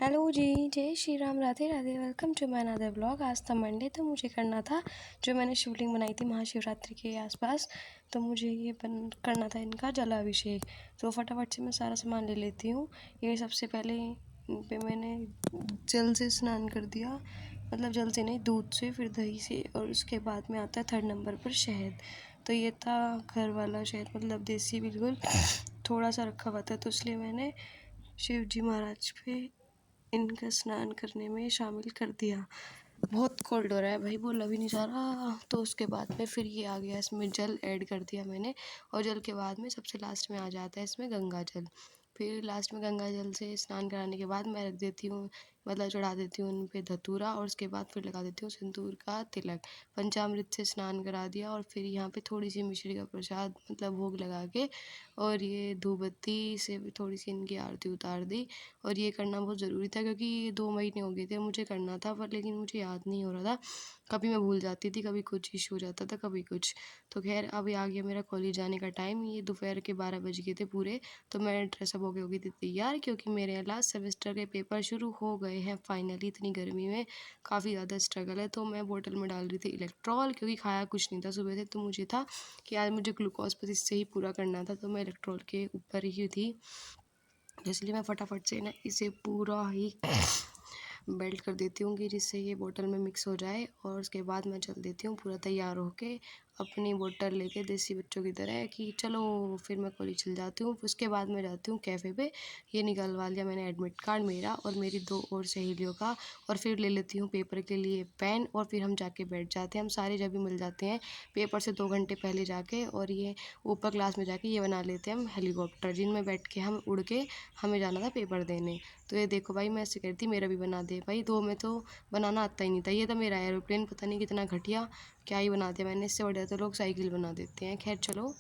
Hello ji, जय Shri Ram, Radhe Radhe. Welcome to my another blog. आज था मंडे, तो मुझे करना था जो मैंने शिवलिंग बनाई थी महाशिवरात्रि के आसपास, तो मुझे ये करना था इनका जलाभिषेक। तो फटाफट से मैं सारा सामान ले लेती हूँ। ये सबसे पहले इन पे मैंने जल से स्नान कर दिया, मतलब जल से नहीं, दूध से, फिर दही से, और उसके बाद में आता है थर्ड नंबर पर शहद। तो ये था घर वाला शहद, मतलब देसी बिल्कुल, थोड़ा सा रखा हुआ था, तो इसलिए मैंने शिव जी महाराज पे इनका स्नान करने में शामिल कर दिया। बहुत कोल्ड हो रहा है भाई, बोला भी नहीं जा रहा। तो उसके बाद में फिर ये आ गया, इसमें जल ऐड कर दिया मैंने, और जल के बाद में सबसे लास्ट में आ जाता है इसमें गंगा जल। फिर लास्ट में गंगा जल से स्नान कराने के बाद मैं रख देती हूँ, मतलब चढ़ा देती हूँ उन पे धतूरा, और उसके बाद फिर लगा देती हूँ सिंदूर का तिलक। पंचामृत से स्नान करा दिया, और फिर यहाँ पे थोड़ी सी मिश्री का प्रसाद, मतलब भोग लगा के, और ये धूप बत्ती से भी थोड़ी सी इनकी आरती उतार दी। और ये करना बहुत ज़रूरी था, क्योंकि ये 2 महीने हो गए थे मुझे करना था, पर लेकिन मुझे याद नहीं हो रहा था। कभी मैं भूल जाती थी, कभी कुछ इशू हो जाता था, कभी कुछ। तो खैर अभी आ गया मेरा कॉलेज जाने का टाइम। ये दोपहर के 12 बज गए थे पूरे। तो मैं ड्रेसअप होके हो गई थी तैयार, क्योंकि मेरे लास्ट सेमेस्टर के पेपर शुरू हो गए हैं फाइनली। इतनी गर्मी में काफ़ी ज़्यादा स्ट्रगल है। तो मैं बोतल में डाल रही थी इलेक्ट्रॉल, क्योंकि खाया कुछ नहीं था सुबह से। तो मुझे था कि आज मुझे ग्लूकोज बस इससे ही पूरा करना था, तो मैं इलेक्ट्रॉल के ऊपर ही थी, इसलिए मैं फटाफट से ना इसे पूरा ही बेल्ट कर देती हूँ कि जिससे ये बोतल में मिक्स हो जाए। और उसके बाद मैं चल देती हूँ पूरा तैयार होके, अपनी बोतल लेके देसी बच्चों की तरह, कि चलो फिर मैं कॉलेज चल जाती हूँ। उसके बाद मैं जाती हूँ कैफ़े पे। ये निकलवा लिया मैंने एडमिट कार्ड मेरा और मेरी 2 और सहेलियों का, और फिर ले लेती हूँ पेपर के लिए पेन, और फिर हम जाके बैठ जाते हैं। हम सारे जब भी मिल जाते हैं पेपर से 2 घंटे पहले जाके, और ये ऊपर क्लास में जाके ये बना लेते हैं हम हेलीकॉप्टर, जिनमें बैठ के हम उड़ के हमें जाना था पेपर देने। तो ये देखो भाई, मैं ऐसे कहती मेरा भी बना दे भाई। 2 में तो बनाना आता ही नहीं था, ये तो मेरा एरोप्लेन पता नहीं कितना घटिया, क्या ही बना दिया मैंने। इससे बढ़िया तो लोग साइकिल बना देते हैं। खैर चलो,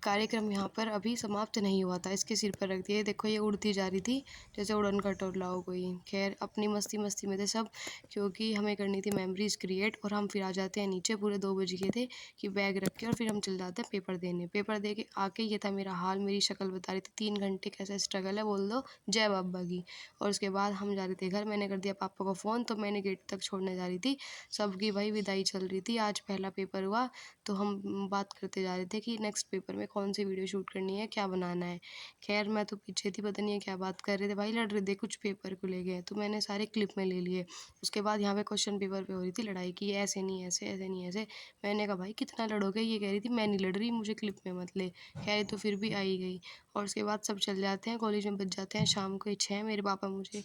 कार्यक्रम यहाँ पर अभी समाप्त नहीं हुआ था, इसके सिर पर रख दिया। देखो ये उड़ती जा रही थी जैसे उड़न खटोला हो कोई। खैर अपनी मस्ती मस्ती में थे सब, क्योंकि हमें करनी थी मेमोरीज क्रिएट। और हम फिर आ जाते हैं नीचे, पूरे 2 बज गए थे कि बैग रख के, और फिर हम चल जाते हैं पेपर देने। पेपर दे के आके ये था मेरा हाल, मेरी शक्ल बता रही थी 3 घंटे कैसा स्ट्रगल है, बोल दो जय बाबा की। और उसके बाद हम जा रहे थे घर, मैंने कर दिया पापा को फ़ोन, तो मैंने गेट तक छोड़ने जा रही थी। सबकी भाई विदाई चल रही थी, आज पहला पेपर हुआ। तो हम बात करते जा रहे थे कि नेक्स्ट पेपर में कौन सी वीडियो शूट करनी है, क्या बनाना है। खैर मैं तो पीछे थी, पता नहीं है क्या बात कर रहे थे भाई, लड़ रहे थे कुछ पेपर को ले गए, तो मैंने सारे क्लिप में ले लिए। उसके बाद यहाँ पे क्वेश्चन पेपर पे हो रही थी लड़ाई की, ऐसे नहीं ऐसे, ऐसे नहीं ऐसे। मैंने कहा भाई कितना लड़ोगे, ये कह रही थी मैं नहीं लड़ रही, मुझे क्लिप में मत ले। खैर तो फिर भी आई गई। और उसके बाद सब चल जाते हैं कॉलेज में, बज जाते हैं शाम को 6। मेरे पापा मुझे